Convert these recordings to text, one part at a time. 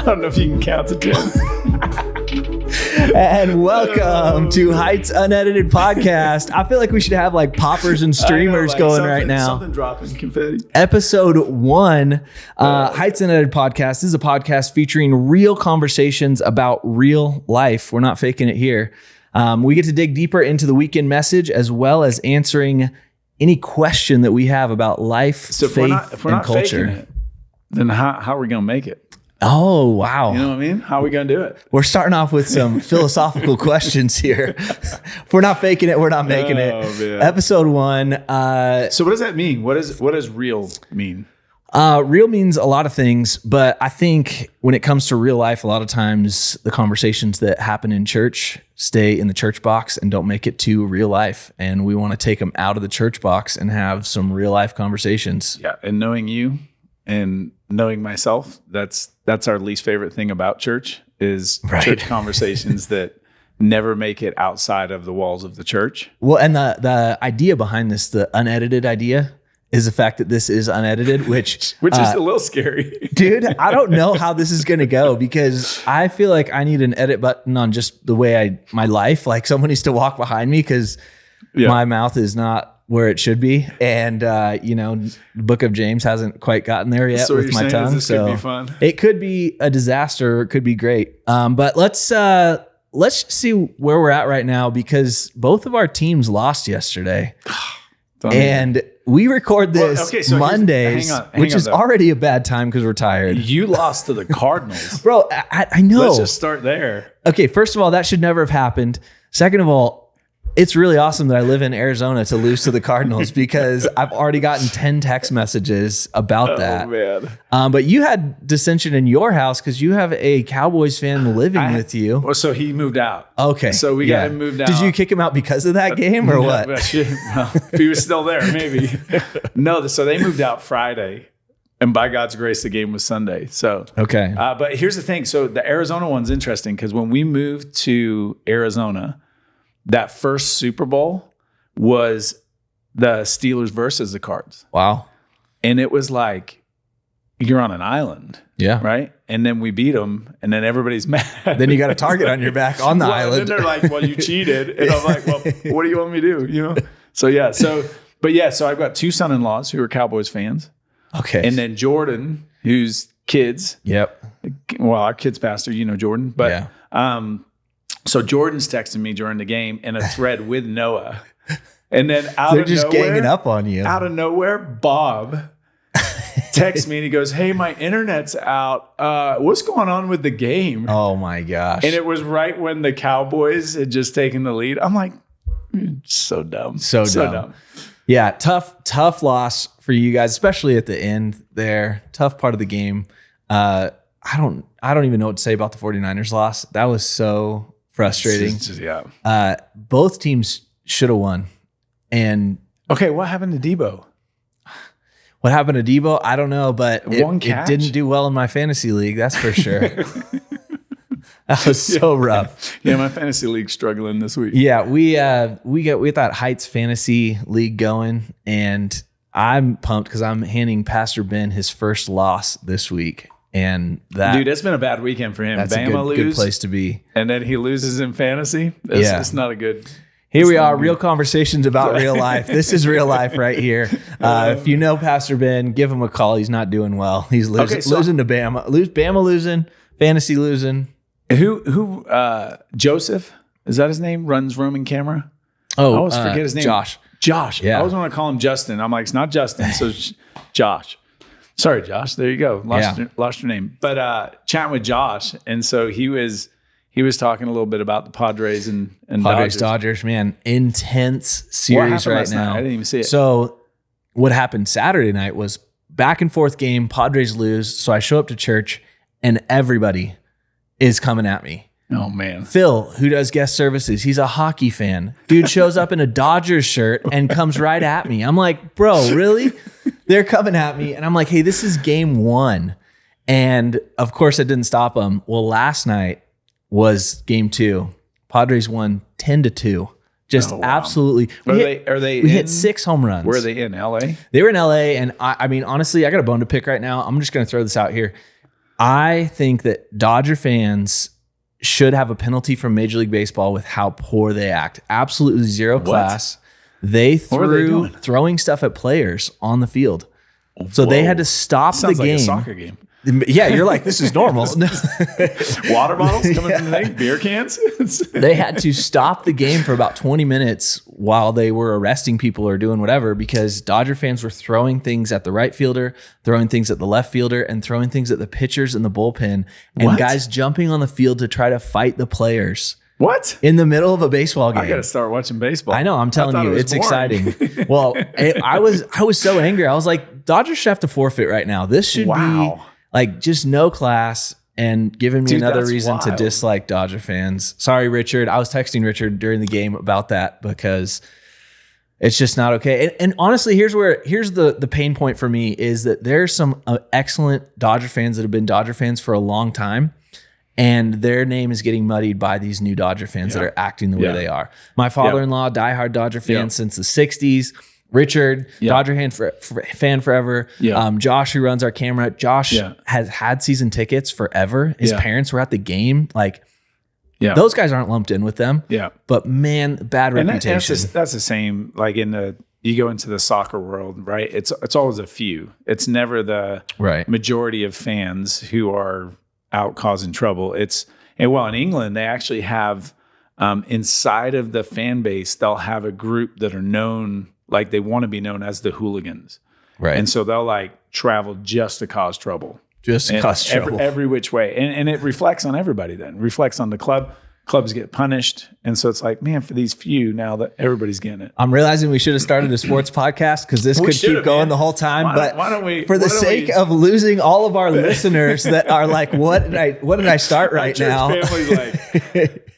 don't know if you can count to 10. And welcome to Heights Unedited Podcast. I feel like we should have like poppers and streamers going right now. Something dropping confetti. Episode 1, Heights Unedited Podcast. This is a podcast featuring real conversations about real life. We're not faking it here. We get to dig deeper into the weekend message as well as answering any question that we have about life, faith, if we're and not culture. faking it, then how are we going to make it? Oh, wow. You know what I mean? How are we going to do it? We're starting off with some philosophical questions here. If we're not faking it, we're not making it. Man. Episode 1. So what does that mean? What does real mean? Real means a lot of things, but I think when it comes to real life, a lot of times the conversations that happen in church stay in the church box and don't make it to real life. And we want to take them out of the church box and have some real life conversations. Yeah. And knowing you and knowing myself, that's our least favorite thing about church is church conversations that never make it outside of the walls of the church. Well, and the idea behind this, the unedited idea, is the fact that this is unedited, which is a little scary. Dude, I don't know how this is going to go because I feel like I need an edit button on just the way my life, like someone needs to walk behind me because my mouth is not where it should be. And, the book of James hasn't quite gotten there yet with my tongue. This could be fun. It could be a disaster. Or it could be great. But let's see where we're at right now because both of our teams lost yesterday. And we record this Mondays, which is already a bad time because we're tired. You lost to the Cardinals. Bro, I know. Let's just start there. Okay, first of all, that should never have happened. Second of all, it's really awesome that I live in Arizona to lose to the Cardinals because I've already gotten 10 text messages about that. Man. But you had dissension in your house because you have a Cowboys fan living with you. Well, so he moved out. Okay. So we got him moved out. Did you kick him out because of that game or what? No, if he was still there, maybe. No, so they moved out Friday. And by God's grace, the game was Sunday. So okay. But here's the thing. So the Arizona one's interesting because when we moved to Arizona, that first Super Bowl was the Steelers versus the Cards. Wow. And it was like, you're on an island. Yeah. Right? And then we beat them, and then everybody's mad. Then you got a target on your back on the island. And then they're like, well, you cheated. And I'm like, well, what do you want me to do? You know? So, yeah. So I've got 2 son-in-laws who are Cowboys fans. Okay. And then Jordan, whose kids. Yep. Well, our kids' pastor, you know Jordan. But, so Jordan's texting me during the game in a thread with Noah. And then they're just ganging up on you. Out of nowhere, Bob texts me and he goes, hey, my internet's out. What's going on with the game? Oh, my gosh. And it was right when the Cowboys had just taken the lead. I'm like, so dumb. So dumb. Yeah, tough loss for you guys, especially at the end there. Tough part of the game. I don't even know what to say about the 49ers loss. That was so frustrating. Both teams should have won. And okay, what happened to Debo? What happened to Debo? I don't know, but it didn't do well in my fantasy league. That's for sure. That was so rough. Yeah, my fantasy league's struggling this week. Yeah, we got that Heights fantasy league going, and I'm pumped because I'm handing Pastor Ben his first loss this week. And dude, it's been a bad weekend for him. That's Bama a good place to be. And then he loses in fantasy. It's not a good. Here we are, real conversations about real life. This is real life right here. If you know Pastor Ben, give him a call. He's not doing well. He's losing to Bama. Bama losing, fantasy losing. Who Joseph, is that his name? Runs Roman Camera? Oh, I always forget his name. Josh. Yeah. I always want to call him Justin. I'm like, it's not Justin. So Josh. Sorry, Josh. There you go. Lost your name. But chatting with Josh, and so he was talking a little bit about the Padres and Dodgers, man, intense series right now. I didn't even see it. So what happened Saturday night was back and forth game. Padres lose, so I show up to church, and everybody is coming at me. Oh, man. Phil, who does guest services, he's a hockey fan. Dude shows up in a Dodgers shirt and comes right at me. I'm like, bro, really? They're coming at me. And I'm like, hey, this is game 1. And of course, it didn't stop them. Well, last night was game 2. Padres won 10-2. Just absolutely. We hit 6 home runs. Where are they in? LA? They were in LA. And I mean, honestly, I got a bone to pick right now. I'm just going to throw this out here. I think that Dodger fans should have a penalty from Major League Baseball with how poor they act. Absolutely zero class. They threw throwing stuff at players on the field. So they had to stop the game. Like a soccer game. Yeah, you're like, this is normal. Water bottles coming from the thing, beer cans. They had to stop the game for about 20 minutes while they were arresting people or doing whatever, because Dodger fans were throwing things at the right fielder, throwing things at the left fielder, and throwing things at the pitchers in the bullpen, and guys jumping on the field to try to fight the players. What? In the middle of a baseball game. I got to start watching baseball. I know. I'm telling you, it's exciting. Well, I was so angry. I was like, Dodgers should have to forfeit right now. This should be like just no class and giving me another reason to dislike Dodger fans. Sorry, Richard. I was texting Richard during the game about that because it's just not okay. And honestly, here's the pain point for me is that there's some excellent Dodger fans that have been Dodger fans for a long time. And their name is getting muddied by these new Dodger fans that are acting the way they are. My father-in-law, diehard Dodger fan since the 60s. Richard, Dodger fan forever. Josh, who runs our camera. Josh has had season tickets forever. His parents were at the game. Like, those guys aren't lumped in with them. But man, bad reputation. That's the same. Like you go into the soccer world, right? It's always a few. It's never the majority of fans who are out causing trouble. In England, they actually have inside of the fan base, they'll have a group that are known, like they want to be known as the hooligans. Right. And so they'll like travel just to cause trouble. Every which way. And it reflects on everybody then. It reflects on the club. Clubs get punished. And so it's like, man, for these few, now that everybody's getting it. I'm realizing we should have started a sports podcast because this could keep going the whole time. Why don't we, for the sake of losing all of our listeners that are like, what did I start right now? Family's like,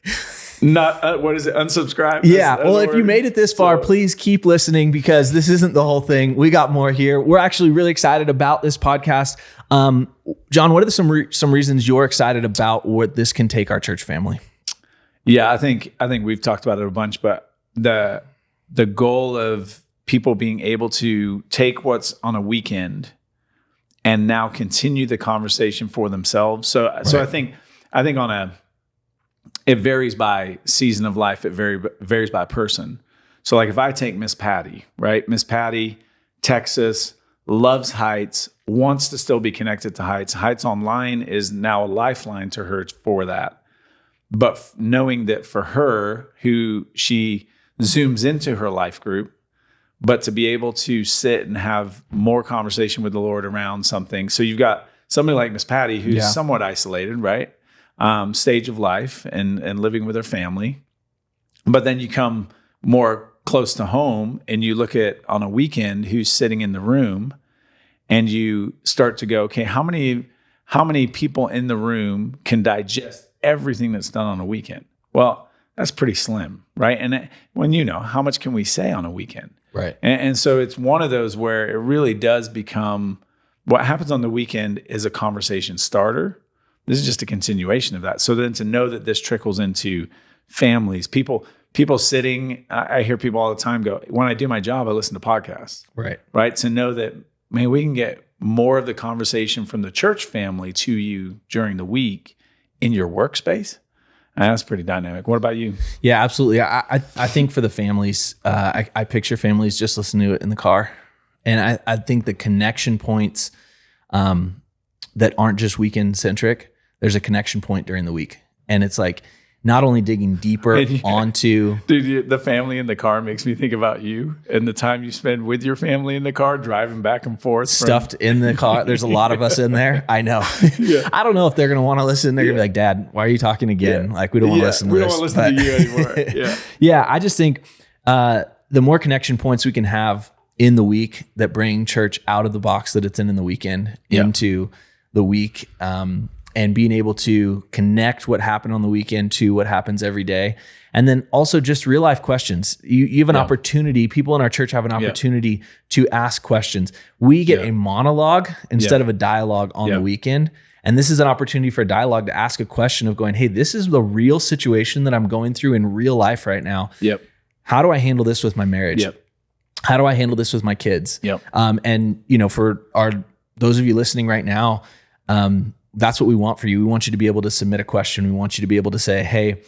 not, what is it? Unsubscribe? Yeah. Well, if you made it this far, please keep listening because this isn't the whole thing. We got more here. We're actually really excited about this podcast. John, what are some reasons you're excited about what this can take our church family? Yeah, I think we've talked about it a bunch, but the goal of people being able to take what's on a weekend and now continue the conversation for themselves. So I think it varies by season of life. It varies by person. So like if I take Miss Patty, right? Miss Patty, Texas, loves Heights, wants to still be connected to Heights. Heights Online is now a lifeline to her for that. But knowing that for her, who she zooms into her life group, but to be able to sit and have more conversation with the Lord around something. So you've got somebody like Miss Patty, who's somewhat isolated, right? Stage of life and living with her family. But then you come more close to home and you look at on a weekend who's sitting in the room and you start to go, okay, how many people in the room can digest everything that's done on a weekend? Well, that's pretty slim, right? And when how much can we say on a weekend? Right. And so it's one of those where it really does become what happens on the weekend is a conversation starter. This is just a continuation of that. So then to know that this trickles into families, people sitting, I hear people all the time go, when I do my job, I listen to podcasts. Right. To know that, man, we can get more of the conversation from the church family to you during the week in your workspace. And that's pretty dynamic. What about you? Yeah, absolutely. I think for the families, I picture families just listening to it in the car. And I think the connection points that aren't just weekend centric, there's a connection point during the week. And it's like not only digging deeper onto... Dude, the family in the car makes me think about you and the time you spend with your family in the car, driving back and forth. Stuffed in the car. There's a lot of us in there. I know. I don't know if they're going to want to listen. They're going to be like, Dad, why are you talking again? Like, we don't want to listen to this. We don't want to listen to you anymore. Yeah, I just think the more connection points we can have in the week that bring church out of the box that it's in the weekend into the week, and being able to connect what happened on the weekend to what happens every day. And then also just real life questions. You have an opportunity, people in our church have an opportunity to ask questions. We get a monologue instead of a dialogue on the weekend. And this is an opportunity for a dialogue to ask a question of going, hey, this is the real situation that I'm going through in real life right now. How do I handle this with my marriage? How do I handle this with my kids? And for those of you listening right now, that's what we want for you. We want you to be able to submit a question. We want you to be able to say, hey,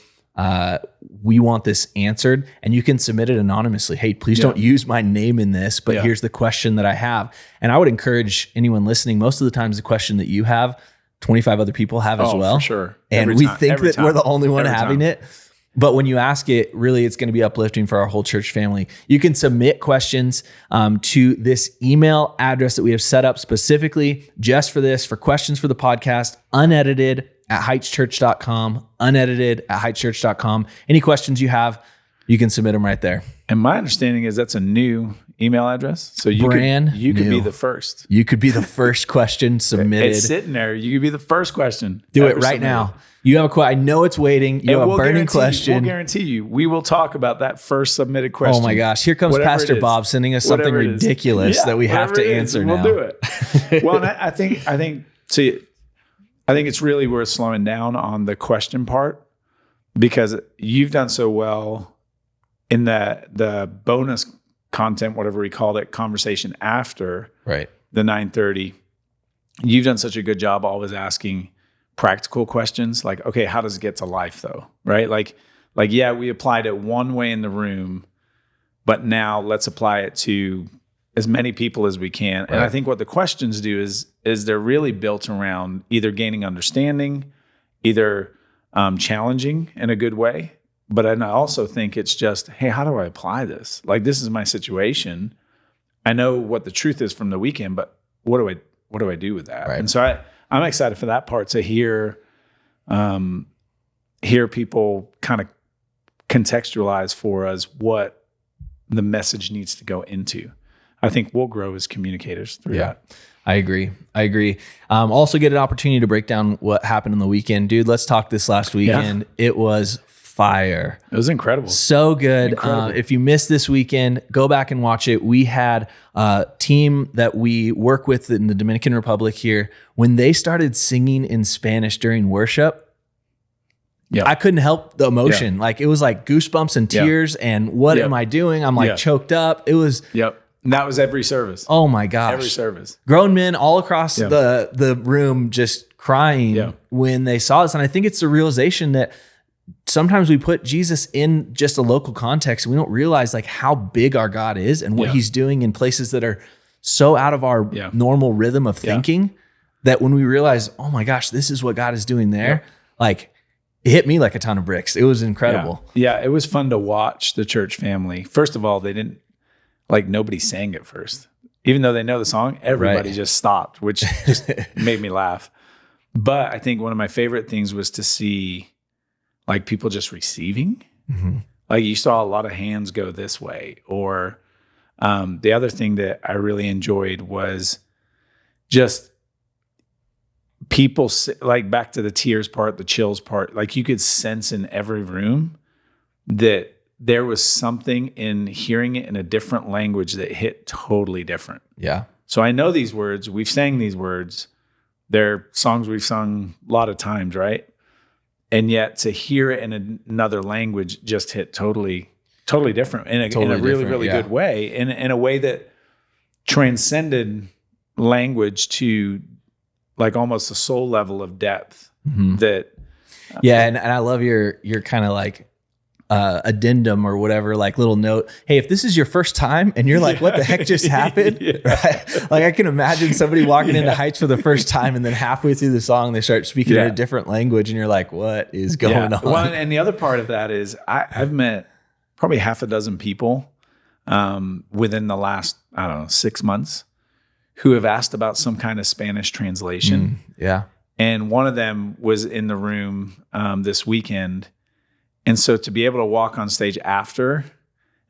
we want this answered, and you can submit it anonymously. Hey, please don't use my name in this, but here's the question that I have. And I would encourage anyone listening, most of the times the question that you have, 25 other people have as well. For sure. And we think that we're the only one having it. But when you ask it, really, it's going to be uplifting for our whole church family. You can submit questions to this email address that we have set up specifically just for this, for questions for the podcast, unedited@heightschurch.com, unedited@heightschurch.com. Any questions you have, you can submit them right there. And my understanding is that's a new email address. So you could be the first. You could be the first question submitted. It's sitting there. You could be the first question. Do it right now. You have a question. I know it's waiting. You have a burning question. We'll guarantee you. We will talk about that first submitted question. Oh my gosh. Here comes Pastor Bob sending us something ridiculous that we have to answer now. We'll do it. Well, and I think it's really worth slowing down on the question part, because you've done so well in the bonus content, whatever we called it, conversation after the 9:30. You've done such a good job always asking practical questions, like, okay, how does it get to life though? Right? Like, yeah, we applied it one way in the room, but now let's apply it to as many people as we can. Right. And I think what the questions do is they're really built around either gaining understanding, either challenging in a good way. But I also think it's just, hey, how do I apply this? Like, this is my situation. I know what the truth is from the weekend, but what do I do with that? Right. And so I'm excited for that part, to hear people kind of contextualize for us what the message needs to go into. I think we'll grow as communicators through that. I agree. Also get an opportunity to break down what happened on the weekend. Dude, let's talk this last weekend. Yeah. It was fire. It was incredible. So good. If you missed this weekend, go back and watch it. We had a team that we work with in the Dominican Republic here. When they started singing in Spanish during worship, I couldn't help the emotion. Like, it was like goosebumps and tears. And what am I doing? I'm like choked up. It was. And that was every service. Oh my gosh. Every service. Grown men all across the room just crying when they saw this. And I think it's the realization that sometimes we put Jesus in just a local context and we don't realize like how big our God is and what he's doing in places that are so out of our normal rhythm of thinking, that when we realize, oh my gosh, this is what God is doing there, like, it hit me like a ton of bricks. It was incredible. Yeah, it was fun to watch the church family. First of all, nobody sang at first. Even though they know the song, everybody just stopped, which just made me laugh. But I think one of my favorite things was to see like people just receiving. Mm-hmm. Like, you saw a lot of hands go this way. Or the other thing that I really enjoyed was just people, like, back to the tears part, the chills part, like, you could sense in every room that there was something in hearing it in a different language that hit totally different. Yeah. So I know these words, we've sang these words. They're songs we've sung a lot of times, right? And yet to hear it in another language just hit totally different in a really good way, in a way that transcended language to like almost a soul level of depth. Mm-hmm. And I love your kind of like addendum or whatever, like little note. Hey, if this is your first time and you're like, what the heck just happened? Right? Like, I can imagine somebody walking into Heights for the first time, and then halfway through the song, they start speaking in a different language, and you're like, what is going on? Well, and the other part of that is I've met probably half a dozen people within the last, 6 months who have asked about some kind of Spanish translation. And one of them was in the room this weekend. And so to be able to walk on stage after,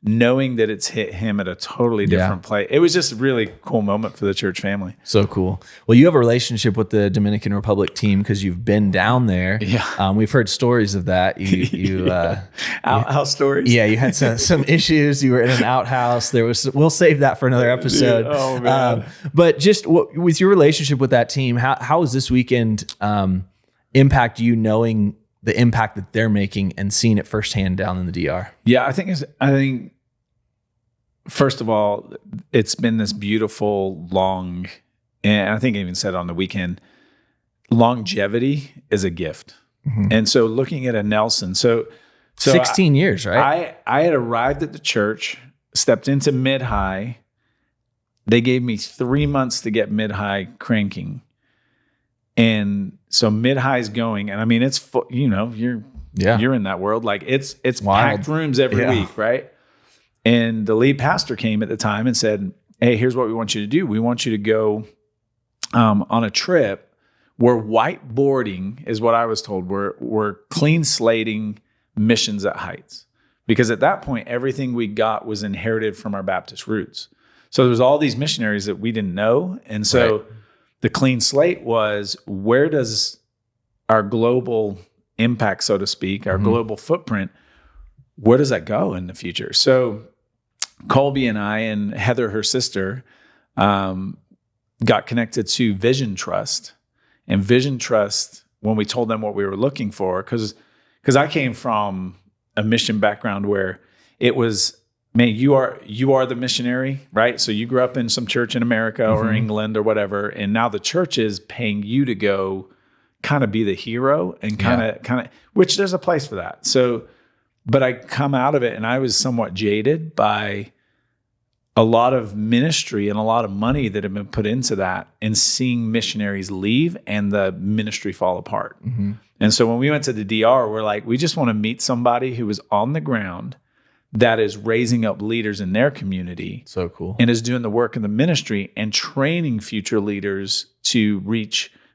knowing that it's hit him at a totally different place, it was just a really cool moment for the church family. So cool. Well, you have a relationship with the Dominican Republic team because you've been down there. Yeah. We've heard stories of that. Outhouse stories. Yeah, you had some issues. You were in an outhouse. We'll save that for another episode. Dude, oh man. But just with your relationship with that team, how was this weekend impact you, knowing the impact that they're making and seeing it firsthand down in the DR? Yeah, I think first of all, it's been this beautiful, long, and I think I even said on the weekend, longevity is a gift. And so looking at a Nelson, so 16 years, right? I had arrived at the church, stepped into mid-high. They gave me 3 months to get mid-high cranking. And so mid-high is going, and I mean, it's, you're in that world. Like it's packed rooms every week, right? And the lead pastor came at the time and said, hey, here's what we want you to do. We want you to go on a trip where whiteboarding is what I was told. We're clean slating missions at Heights. Because at that point, everything we got was inherited from our Baptist roots. So there was all these missionaries that we didn't know. And so the clean slate was, where does our global impact, so to speak, our global footprint, where does that go in the future? So Colby and I and Heather, her sister, got connected to Vision Trust. And Vision Trust, when we told them what we were looking for, because I came from a mission background where it was, man, you are the missionary, right? So you grew up in some church in America or England or whatever, and now the church is paying you to go kind of be the hero and kind of, which there's a place for that. So, but I come out of it and I was somewhat jaded by a lot of ministry and a lot of money that have been put into that, and seeing missionaries leave and the ministry fall apart. And so when we went to the DR, we're like, we just want to meet somebody who is on the ground that is raising up leaders in their community. So cool. And is doing the work in the ministry and training future leaders to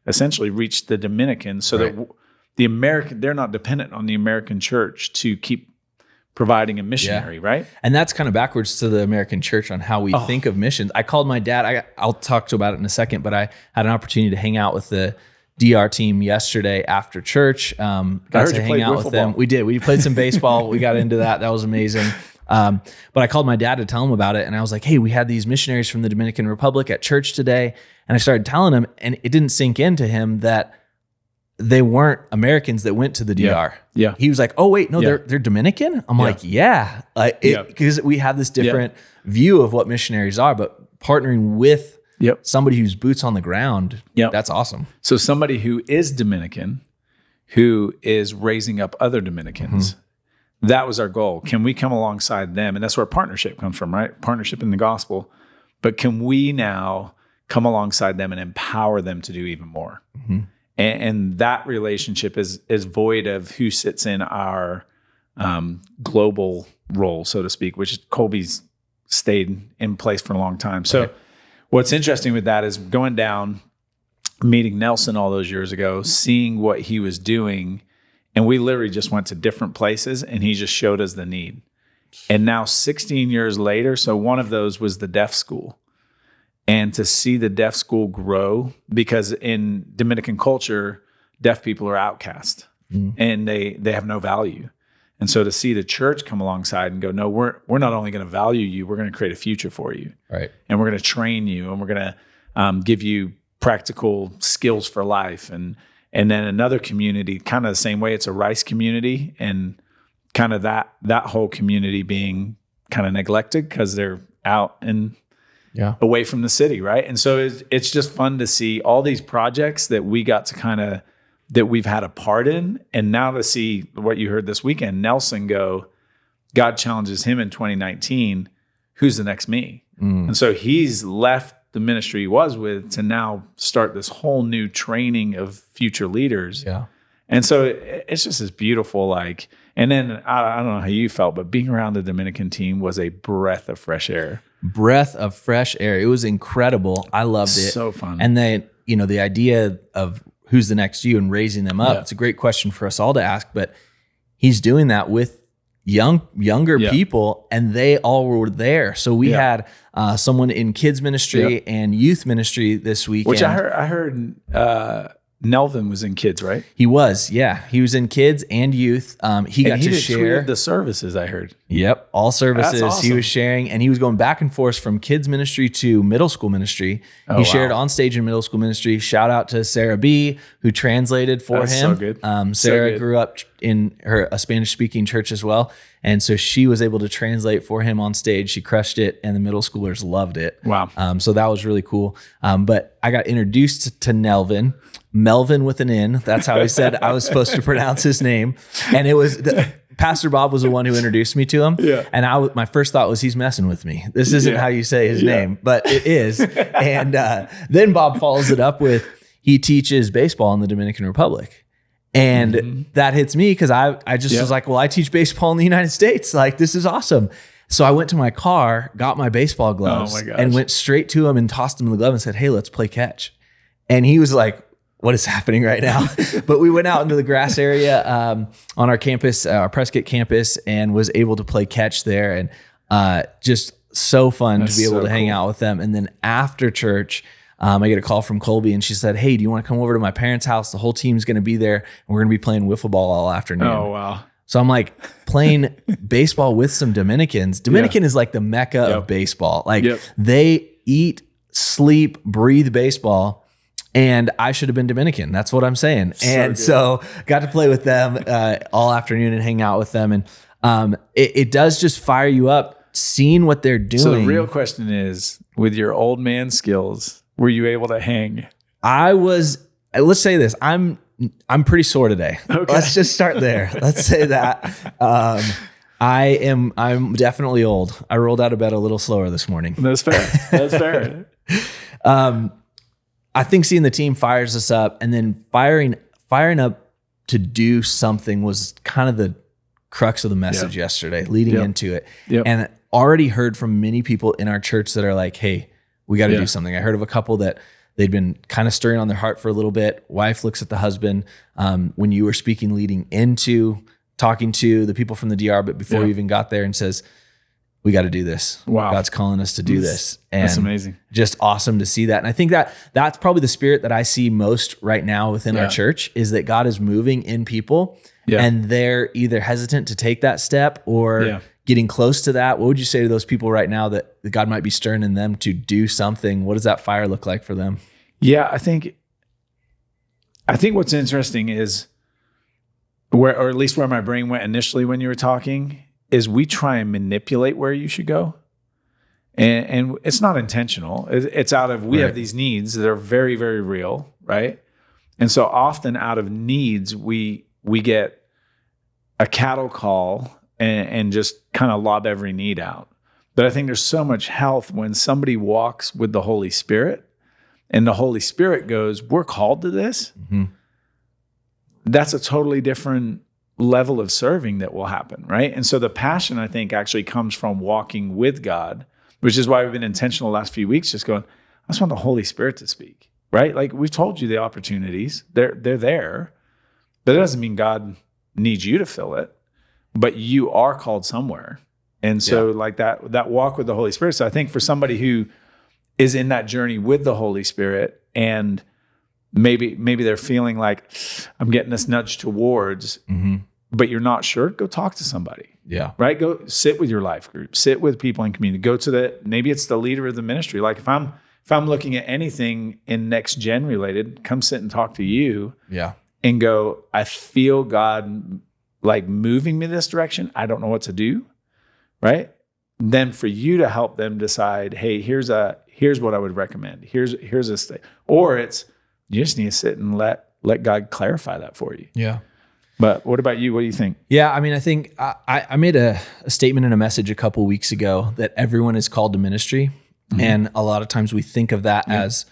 essentially reach the Dominicans, so that they're not dependent on the American church to keep providing a missionary, right? And that's kind of backwards to the American church on how we think of missions. I called my dad. I'll talk about it in a second, but I had an opportunity to hang out with the DR team yesterday after church. Got to hang out with them. We did. We played some baseball. We got into that. That was amazing. But I called my dad to tell him about it. And I was like, hey, we had these missionaries from the Dominican Republic at church today. And I started telling him, and it didn't sink into him that they weren't Americans that went to the DR. Yeah. He was like, oh, wait, no, they're Dominican? I'm like, yeah. Because we have this different view of what missionaries are, but partnering with somebody who's boots on the ground, that's awesome. So somebody who is Dominican, who is raising up other Dominicans, that was our goal. Can we come alongside them? And that's where partnership comes from, right? Partnership in the gospel. But can we now come alongside them and empower them to do even more? And that relationship is void of who sits in our global role, so to speak, which Colby's stayed in place for a long time. So what's interesting with that is going down, meeting Nelson all those years ago, seeing what he was doing, and we literally just went to different places, and he just showed us the need. And now 16 years later, so one of those was the deaf school. And to see the deaf school grow, because in Dominican culture, deaf people are outcast and they have no value. And so to see the church come alongside and go, no, we're not only going to value you, we're going to create a future for you. Right. And we're going to train you, and we're going to give you practical skills for life. And then another community, kind of the same way, it's a rice community, and kind of that whole community being kind of neglected because they're out and away from the city, right? And so it's just fun to see all these projects that we got to that we've had a part in, and now to see what you heard this weekend, Nelson go, God challenges him in 2019, who's the next me? And so he's left the ministry he was with to now start this whole new training of future leaders. Yeah. And so it's just this beautiful, and then I don't know how you felt, but being around the Dominican team was a breath of fresh air. Breath of fresh air. It was incredible. I loved it. So fun. And then, the idea of who's the next you and raising them up, it's a great question for us all to ask, but he's doing that with younger people, and they all were there. So we had someone in kids ministry and youth ministry this weekend. Which I heard Nelvin was in kids, right? He was, He was in kids and youth. He got to share the services, I heard. Yep, all services. That's awesome. He was sharing, and he was going back and forth from kids ministry to middle school ministry. He shared on stage in middle school ministry. Shout out to Sarah B, who translated for him. So good. Sarah grew up in a Spanish speaking church as well, And so she was able to translate for him on stage. She crushed it, and the middle schoolers loved it. Wow. So that was really cool. But I got introduced to Melvin with an N. That's how he said I was supposed to pronounce his name. And it was Pastor Bob was the one who introduced me to him. Yeah. And my first thought was, he's messing with me. This isn't how you say his name, but it is. And then Bob follows it up with, he teaches baseball in the Dominican Republic. And that hits me because I just was like, well, I teach baseball in the United States. Like, this is awesome. So I went to my car, got my baseball gloves, and went straight to him and tossed him the glove and said, hey, let's play catch. And he was like, what is happening right now? But we went out into the grass area on our campus, our Prescott campus, and was able to play catch there. And just so fun to be able to hang out with them. And then after church, I get a call from Colby, and she said, hey, do you want to come over to my parents' house? The whole team's going to be there, and we're going to be playing wiffle ball all afternoon. Oh, wow. So I'm like playing baseball with some Dominicans. Dominican is like the mecca of baseball. Like they eat, sleep, breathe baseball. And I should have been Dominican. That's what I'm saying. And so got to play with them all afternoon and hang out with them. And it does just fire you up seeing what they're doing. So the real question is, with your old man skills, were you able to hang? Let's say this. I'm pretty sore today. Okay. Let's just start there. Let's say that. I'm definitely old. I rolled out of bed a little slower this morning. That's fair. That's fair. I think seeing the team fires us up, and then firing up to do something was kind of the crux of the message yesterday, leading into it. And already heard from many people in our church that are like, hey, we got to do something. I heard of a couple that they'd been kind of stirring on their heart for a little bit. Wife looks at the husband when you were speaking, leading into talking to the people from the DR, but before we even got there, and says, we got to do this. Wow. God's calling us to do this. And that's amazing. Just awesome to see that. And I think that's probably the spirit that I see most right now within our church, is that God is moving in people and they're either hesitant to take that step or getting close to that. What would you say to those people right now that God might be stirring in them to do something? What does that fire look like for them? Yeah, I think what's interesting is or at least where my brain went initially when you were talking, is we try and manipulate where you should go. And it's not intentional. It's out of, we have these needs that are very, very real, right? And so often out of needs, we get a cattle call and just kind of lob every need out. But I think there's so much health when somebody walks with the Holy Spirit and the Holy Spirit goes, we're called to this. Mm-hmm. That's a totally different level of serving that will happen, right? And so the passion, I think, actually comes from walking with God, which is why we've been intentional the last few weeks, just going, I just want the Holy Spirit to speak, right? Like we've told you the opportunities, they're there, but it doesn't mean God needs you to fill it, but you are called somewhere. And so like that walk with the Holy Spirit. So I think for somebody who is in that journey with the Holy Spirit, and maybe they're feeling like I'm getting this nudge towards, but you're not sure, go talk to somebody. Yeah. Right? Go sit with your life group, sit with people in community, go to maybe it's the leader of the ministry. Like if I'm looking at anything in next gen related, come sit and talk to you. Yeah. And go, I feel God like moving me this direction. I don't know what to do. Right? Then for you to help them decide, hey, here's what I would recommend. Here's this thing. Or it's, you just need to sit and let God clarify that for you. Yeah. But what about you? What do you think? Yeah, I mean, I think I made a statement in a message a couple weeks ago that everyone is called to ministry. Mm-hmm. And a lot of times we think of that as,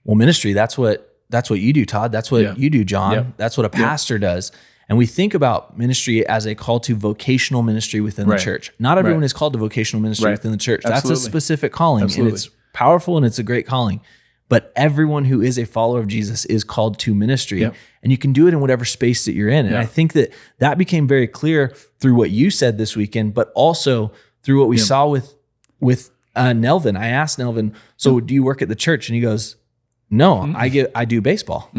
well, ministry, that's what you do, Todd. That's what you do, John. Yep. That's what a pastor does. And we think about ministry as a call to vocational ministry within the church. Not everyone is called to vocational ministry within the church. Absolutely. That's a specific calling. Absolutely. And it's powerful and it's a great calling. But everyone who is a follower of Jesus is called to ministry. Yep. And you can do it in whatever space that you're in. And I think that became very clear through what you said this weekend, but also through what we saw with Nelvin. I asked Nelvin, so do you work at the church? And he goes, no, I do baseball.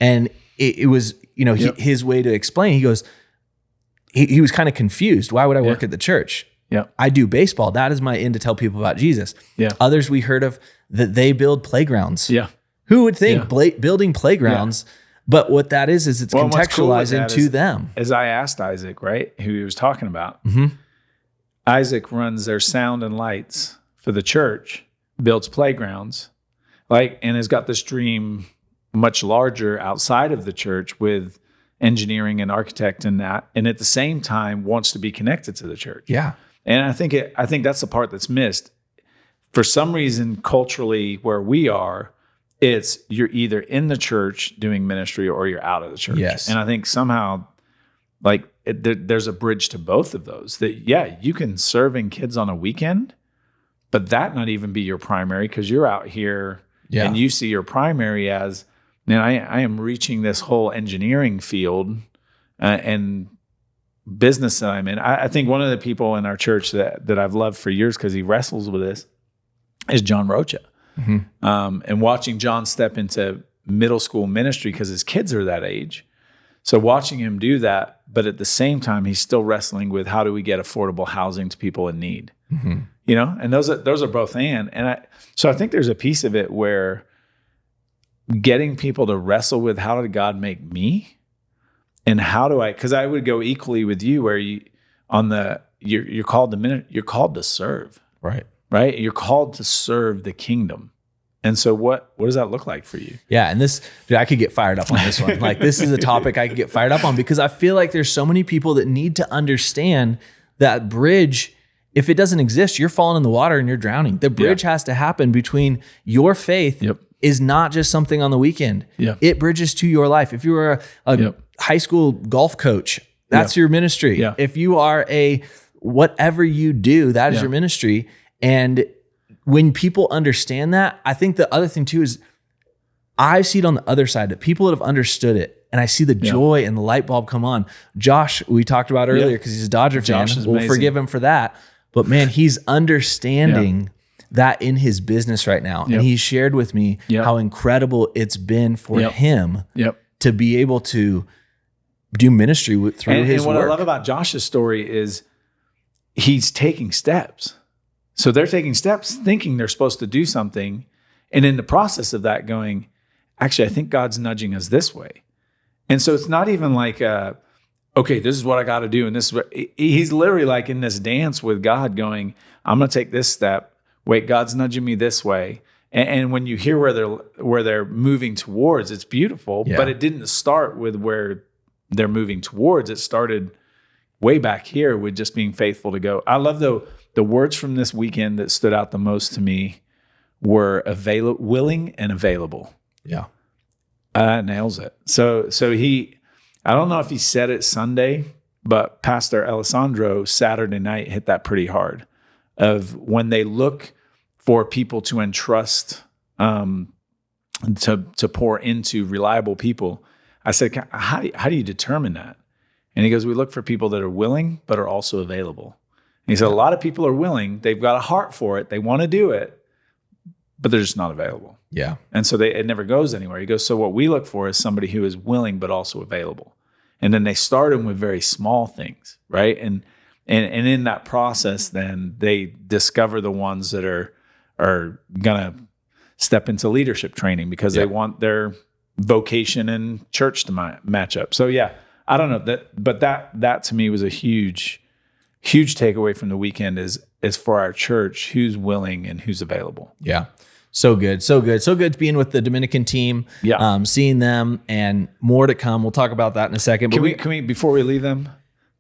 And it was, his way to explain, he goes, he was kind of confused. Why would I work at the church? Yeah, I do baseball. That is my in to tell people about Jesus. Yeah. Others we heard of that they build playgrounds. Yeah. Who would think building playgrounds But what that is it's Well, what's cool with contextualizing that to them. As I asked Isaac, right, who he was talking about, Mm-hmm. Isaac runs their sound and lights for the church, builds playgrounds, and has got this dream much larger outside of the church with engineering and architect and that, and at the same time wants to be connected to the church. Yeah. And I think that's the part that's missed. For some reason, culturally, where we are, it's you're either in the church doing ministry or you're out of the church. Yes. And I think somehow, there's a bridge to both of those. That you can serve in kids on a weekend, but that not even be your primary because you're out here and you see your primary as, man, I am reaching this whole engineering field and business that I'm in. I think one of the people in our church that I've loved for years because he wrestles with this is John Rocha. Mm-hmm. And watching John step into middle school ministry because his kids are that age. So watching him do that, but at the same time, he's still wrestling with how do we get affordable housing to people in need, and those are both so I think there's a piece of it where getting people to wrestle with how did God make me and how do because I would go equally with you where you're called you're called to serve. Right? You're called to serve the kingdom. And so what does that look like for you? Yeah. And I could get fired up on this one. This is a topic I could get fired up on because I feel like there's so many people that need to understand that bridge. If it doesn't exist, you're falling in the water and you're drowning. The bridge has to happen between your faith is not just something on the weekend. It bridges to your life. If you are a high school golf coach, that's your ministry. If you are whatever you do, that is your ministry. And when people understand that, I think the other thing too is I see it on the other side that people that have understood it and I see the joy and the light bulb come on. Josh, we talked about earlier because he's a Dodger fan. We'll forgive him for that. But man, he's understanding that in his business right now. And he shared with me how incredible it's been for him to be able to do ministry through his work. And what I love about Josh's story is he's taking steps. So they're taking steps thinking they're supposed to do something. And in the process of that going, actually, I think God's nudging us this way. And so it's not even like, okay, this is what I got to do. And this is what he's literally like in this dance with God going, I'm going to take this step. Wait, God's nudging me this way. And when you hear where they're moving towards, it's beautiful, but it didn't start with where they're moving towards. It started way back here with just being faithful to go. I love the words from this weekend that stood out the most to me were willing and available. Yeah. Nails it. So I don't know if he said it Sunday, but Pastor Alessandro Saturday night hit that pretty hard of when they look for people to entrust, to pour into reliable people. I said, how do you determine that? And he goes, we look for people that are willing, but are also available. And he said, a lot of people are willing. They've got a heart for it. They want to do it, but they're just not available. Yeah. And so it never goes anywhere. He goes, so what we look for is somebody who is willing, but also available. And then they start them with very small things, right? And in that process, then they discover the ones that are going to step into leadership training because they want their vocation and church to match up. So I don't know but that to me was a huge takeaway from the weekend is for our church, who's willing and who's available. Yeah. So good. So good being with the Dominican team, seeing them and more to come. We'll talk about that in a second. Can we, before we leave them,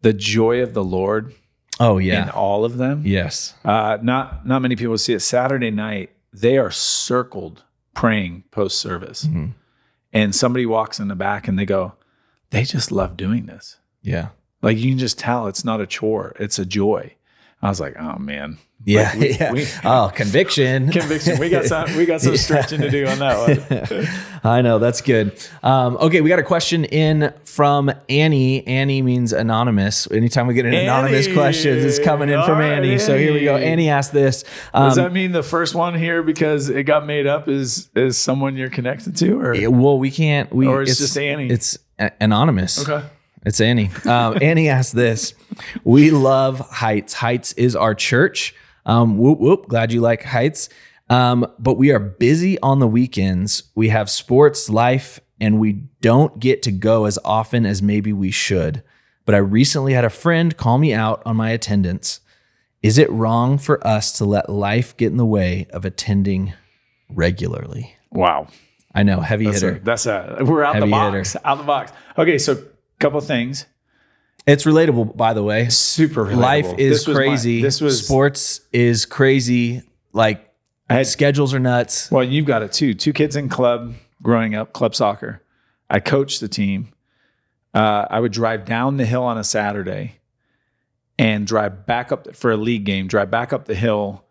the joy of the Lord in all of them? Yes. Not many people see it. Saturday night, they are circled praying post-service. Mm-hmm. And somebody walks in the back and they go, they just love doing this. Yeah. Like you can just tell it's not a chore, it's a joy. I was like, oh man. Yeah. Conviction. Conviction. We got some stretching to do on that one. I know, that's good. Okay, we got a question in from Annie. Annie means anonymous. Anytime we get an anonymous questions, it's coming in from Annie. So here we go. Annie asked this. Does that mean the first one here, because it got made up, is someone you're connected to? Or well, we can't. Or it's just Annie? It's anonymous. Okay. It's Annie. Annie asked this. We love Heights. Heights is our church. Whoop, whoop. Glad you like Heights. But we are busy on the weekends. We have sports, life, and we don't get to go as often as maybe we should. But I recently had a friend call me out on my attendance. Is it wrong for us to let life get in the way of attending regularly? Wow. I know, heavy hitter. We're out the box. Out the box. Okay, so a couple of things. It's relatable, by the way. Super relatable. Life is crazy. Sports is crazy. Like, schedules are nuts. Well, you've got it too. 2 kids in club growing up, club soccer. I coached the team. I would drive down the hill on a Saturday and drive back up for a league game, drive back up the hill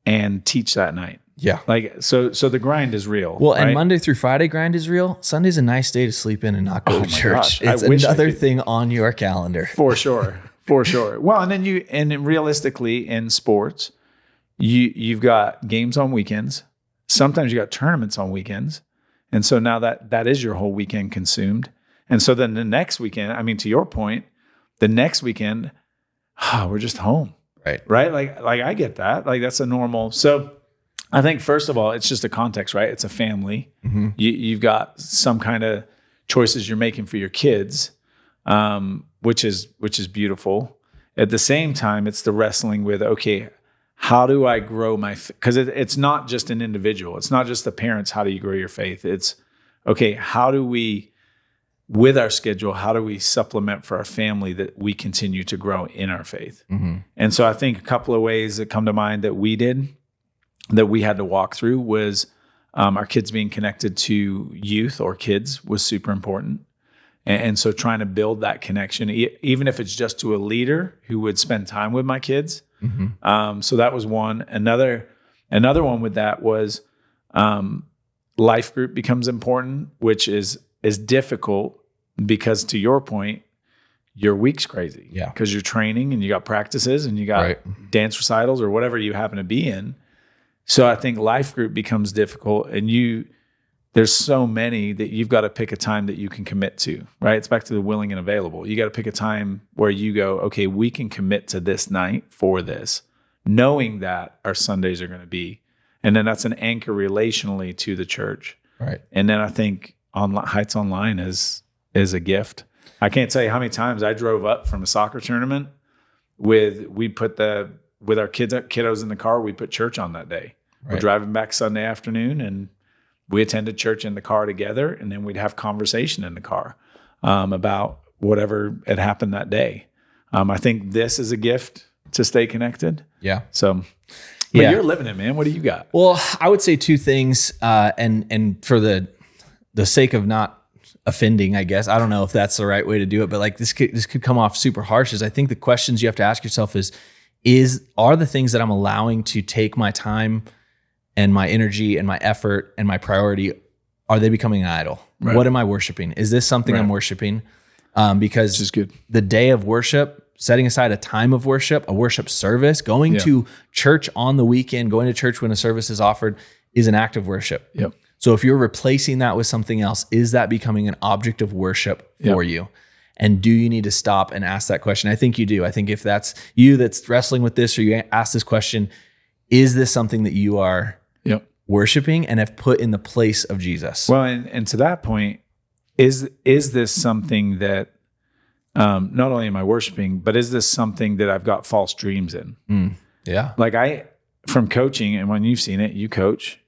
and teach that night. Yeah. Like, so the grind is real. Well, right? and Monday through Friday grind is real. Sunday's a nice day to sleep in and not go to church. Gosh, it's another thing on your calendar. For sure. For sure. Well, and then realistically in sports, you've got games on weekends. Sometimes you got tournaments on weekends. And so now that is your whole weekend consumed. And so then the next weekend, I mean, to your point, the next weekend, we're just home. Right. Like I get that. Like that's a normal. So I think first of all, it's just a context, right? It's a family. Mm-hmm. You've got some kind of choices you're making for your kids, which is beautiful. At the same time, it's the wrestling with, okay, how do I grow my, because it's not just an individual. It's not just the parents. How do you grow your faith? It's, okay, how do we, with our schedule, how do we supplement for our family that we continue to grow in our faith? Mm-hmm. And so I think a couple of ways that come to mind that we did, that we had to walk through was our kids being connected to youth or kids was super important. And so trying to build that connection, even if it's just to a leader who would spend time with my kids. Mm-hmm. So that was one. Another one with that was life group becomes important, which is difficult because to your point, your week's crazy. Yeah. Because you're training and you got practices and you got dance recitals or whatever you happen to be in. So I think life group becomes difficult and there's so many that you've got to pick a time that you can commit to, right? It's back to the willing and available. You got to pick a time where you go, okay, we can commit to this night for this, knowing that our Sundays are going to be, and then that's an anchor relationally to the church. Right. And then I think Heights Online is a gift. I can't tell you how many times I drove up from a soccer tournament with our kiddos in the car, we put church on that day. Right. We're driving back Sunday afternoon and we attended church in the car together, and then we'd have conversation in the car about whatever had happened that day. I think this is a gift to stay connected. Yeah. So, but you're living it, man. What do you got? Well, I would say 2 things, and for the sake of not offending, I guess, I don't know if that's the right way to do it, but like this could come off super harsh. Is I think the questions you have to ask yourself are the things that I'm allowing to take my time and my energy and my effort and my priority, are they becoming an idol? Right. What am I worshiping? Is this something I'm worshiping? Because is good. The day of worship, setting aside a time of worship, a worship service, going to church on the weekend, going to church when a service is offered is an act of worship. Yep. So if you're replacing that with something else, is that becoming an object of worship for you? And do you need to stop and ask that question? I think you do. I think if that's you that's wrestling with this, or you ask this question, is this something that you are worshiping and have put in the place of Jesus? Well, and to that point, is this something that not only am I worshiping, but is this something that I've got false dreams in? Yeah. Like from coaching, and when you've seen it, you coach,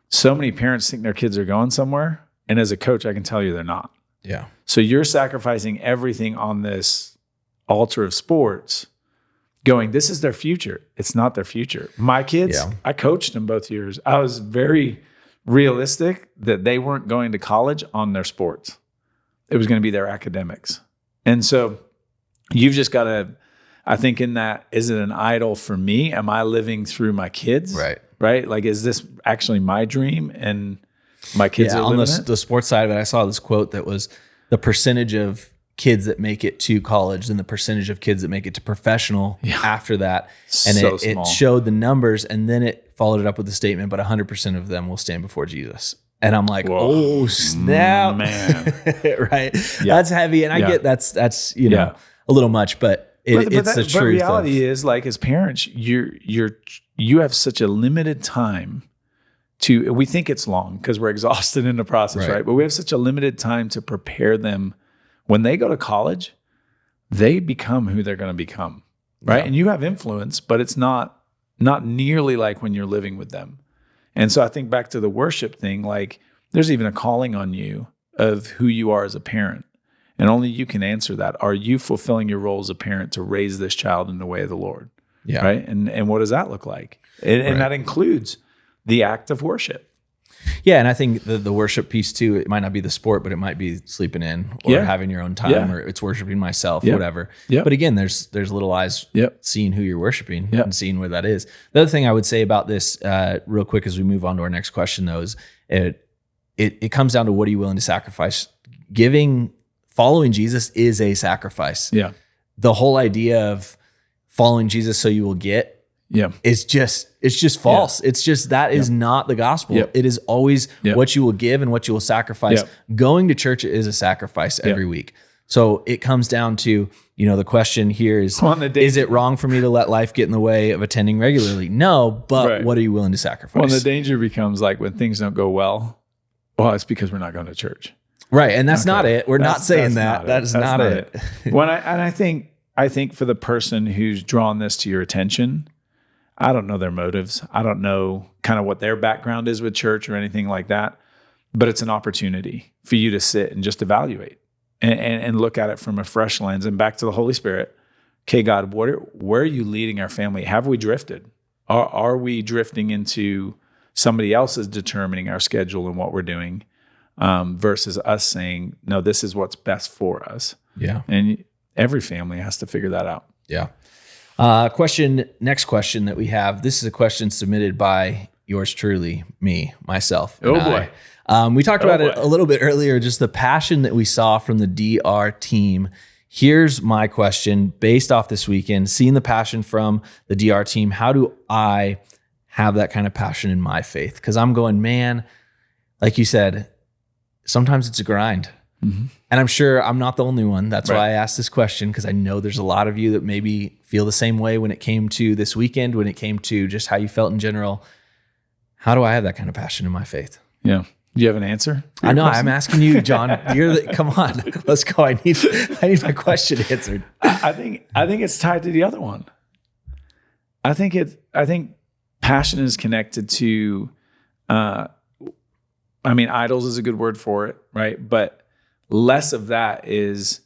so many parents think their kids are going somewhere. And as a coach, I can tell you they're not. Yeah. So you're sacrificing everything on this altar of sports, going, this is their future. It's not their future. My kids, I coached them both years. I was very realistic that they weren't going to college on their sports. It was going to be their academics. And so you've just got to, I think in that, is it an idol for me? Am I living through my kids? Right? Like, is this actually my dream? And my kids are living on the sports side of it, I saw this quote that was the percentage of kids that make it to college and the percentage of kids that make it to professional after that. And it showed the numbers, and then it followed it up with the statement, but 100% of them will stand before Jesus. And I'm like, whoa, oh snap, man. Right. Yeah. That's heavy. And I get that's, a little much, but it's the truth. But reality is, like, as parents, you have such a limited time we think it's long because we're exhausted in the process, right? But we have such a limited time to prepare them. When they go to college, they become who they're going to become, right? Yeah. And you have influence, but it's not nearly like when you're living with them. And so I think back to the worship thing, like there's even a calling on you of who you are as a parent. And only you can answer that. Are you fulfilling your role as a parent to raise this child in the way of the Lord? Yeah. Right. And what does that look like? And that includes the act of worship. Yeah. And I think the worship piece too, it might not be the sport, but it might be sleeping in or having your own time or it's worshiping myself, whatever. Yep. But again, there's little eyes seeing who you're worshiping and seeing where that is. The other thing I would say about this real quick as we move on to our next question though is it comes down to what are you willing to sacrifice? Following Jesus is a sacrifice. Yeah. The whole idea of following Jesus so you will get it's just false. It's just that is not the gospel. It is always what you will give and what you will sacrifice. Going to church is a sacrifice every week. So it comes down to, the question here is it wrong for me to let life get in the way of attending regularly? No, but what are you willing to sacrifice? Well, the danger becomes like when things don't go well, it's because we're not going to church. Right. And that's not it. We're not saying that. That is not it. I think for the person who's drawn this to your attention, I don't know their motives. I don't know kind of what their background is with church or anything like that, but it's an opportunity for you to sit and just evaluate and look at it from a fresh lens and back to the Holy Spirit. Okay, God, where are you leading our family? Have we drifted? Are we drifting into somebody else is determining our schedule and what we're doing versus us saying, no, this is what's best for us. Yeah. And every family has to figure that out. Yeah. Next question that we have. This is a question submitted by yours truly, myself. Oh boy. We talked about it a little bit earlier, just the passion that we saw from the DR team. Here's my question based off this weekend, seeing the passion from the DR team. How do I have that kind of passion in my faith? Because I'm going, man, like you said, sometimes it's a grind. Mm-hmm. And I'm sure I'm not the only one. That's why I asked this question, because I know there's a lot of you that maybe feel the same way when it came to this weekend, when it came to just how you felt in general. How do I have that kind of passion in my faith? Yeah. Do you have an answer? I know. I'm asking you, John. Come on, let's go. I need my question answered. I think it's tied to the other one. I think passion is connected to, idols is a good word for it, right? But less of that is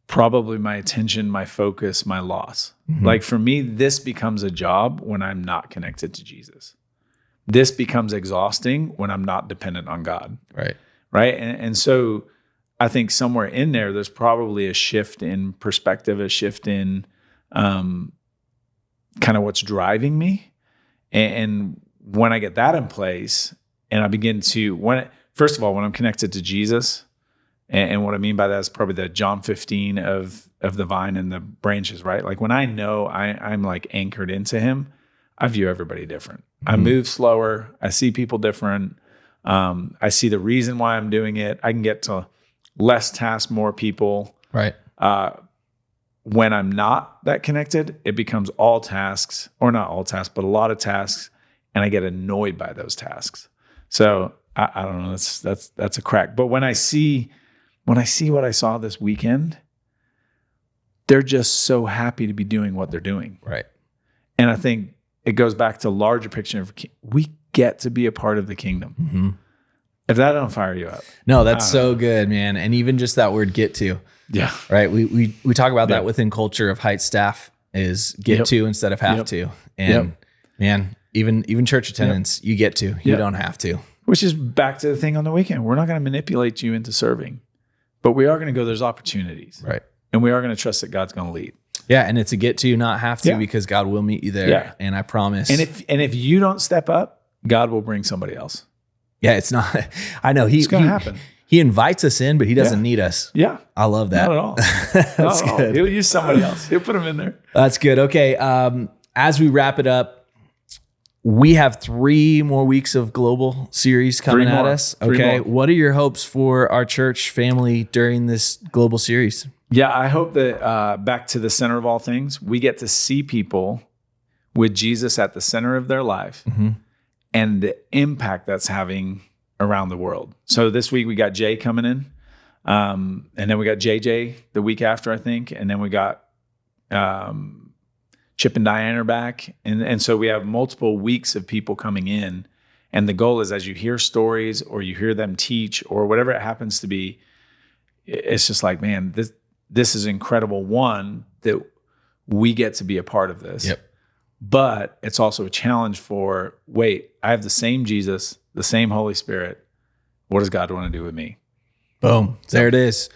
probably my attention, my focus, my loss. Mm-hmm. Like for me, this becomes a job when I'm not connected to Jesus. This becomes exhausting when I'm not dependent on God. Right. Right. And so I think somewhere in there's probably a shift in perspective, a shift in kind of what's driving me. And when I get that in place and I begin to, first of all, when I'm connected to Jesus, and what I mean by that is probably the John 15 of the vine and the branches, right? Like when I know I'm like anchored into him, I view everybody different. Mm-hmm. I move slower. I see people different. I see the reason why I'm doing it. I can get to less tasks, more people. Right. When I'm not that connected, it becomes all tasks, or not all tasks, but a lot of tasks, and I get annoyed by those tasks. So I don't know. That's a crack. But when I see what I saw this weekend, they're just so happy to be doing what they're doing. Right. And I think it goes back to larger picture of we get to be a part of the kingdom. Mm-hmm. If that don't fire you up. No, that's so good, man. And even just that word get to. Yeah. Right. We talk about that within culture of Heights staff is get to instead of have to. And man, even church attendance, you get to, you don't have to. Which is back to the thing on the weekend. We're not going to manipulate you into serving, but we are going to go, there's opportunities. Right. And we are going to trust that God's going to lead. Yeah. And it's a get to, not have to, because God will meet you there. Yeah. And I promise. And if you don't step up, God will bring somebody else. Yeah. It's not, I know it's going to happen. He invites us in, but he doesn't need us. Yeah. I love that. Not at all. That's good. He'll use somebody else. He'll put them in there. That's good. Okay. As we wrap it up, we have 3 more weeks of global series coming at us. Okay. What are your hopes for our church family during this global series? Yeah. I hope that back to the center of all things, we get to see people with Jesus at the center of their life. Mm-hmm. and the impact that's having around the world. So this week we got Jay coming in, and then we got JJ the week after, I think, and then we got Chip and Diane are back, and so we have multiple weeks of people coming in. And the goal is, as you hear stories or you hear them teach or whatever it happens to be, it's just like, man, this is incredible. One, that we get to be a part of this. Yep. But it's also a challenge for, wait, I have the same Jesus, the same Holy Spirit. What does God want to do with me? Boom. There it is.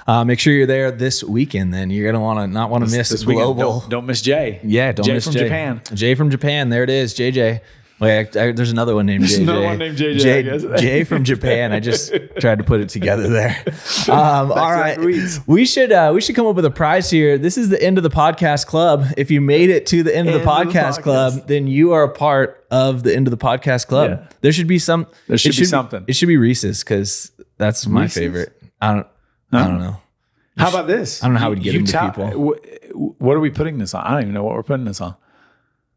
Make sure you're there this weekend. Then you're going to not want to miss this global. Don't miss Jay. Yeah. Don't miss from Jay. Japan. Jay from Japan. There it is. JJ. Wait, there's another one named JJ. There's another one named JJ, I guess. Jay from Japan. I just tried to put it together there. All right. We should come up with a prize here. This is the end of the podcast club. If you made it to the end of the podcast club, then you are a part of the end of the podcast club. Yeah. There should be some. There should be something. It should be Reese's, because that's my favorite. I don't know. How about this? I don't know how we'd get them to people. What are we putting this on? I don't even know what we're putting this on.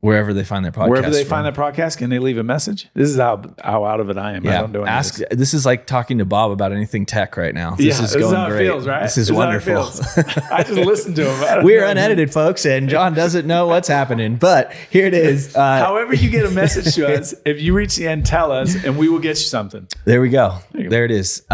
Wherever they find their podcast. Wherever they find their podcast, can they leave a message? This is how out of it I am. Yeah. I don't do anything. This is like talking to Bob about anything tech right now. This is going how great. It feels, right? This is wonderful. I just listened to him. We're unedited, folks, and John doesn't know what's happening. But here it is. However you get a message to us, if you reach the end, tell us, and we will get you something. There we go. There it is.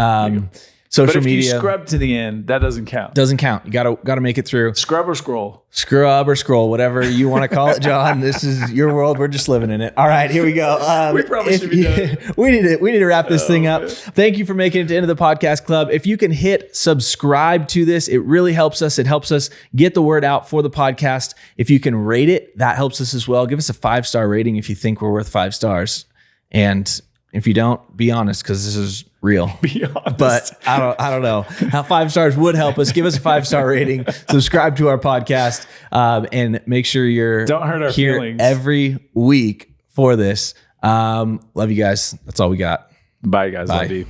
Social media. But if you scrub to the end, that doesn't count. Doesn't count. You gotta make it through. Scrub or scroll. Scrub or scroll, whatever you want to call it, John. This is your world. We're just living in it. All right, here we go. We probably should be done. We need to wrap this thing up. Thank you for making it to the end of the podcast club. If you can hit subscribe to this, it really helps us. It helps us get the word out for the podcast. If you can rate it, that helps us as well. Give us a 5-star rating if you think we're worth 5 stars. And if you don't, be honest, because this is real. Be honest. But I don't know how 5 stars would help us. Give us a 5-star rating. Subscribe to our podcast, and make sure you're don't hurt our here feelings every week for this. Love you guys. That's all we got. Bye, guys. Bye. Love you.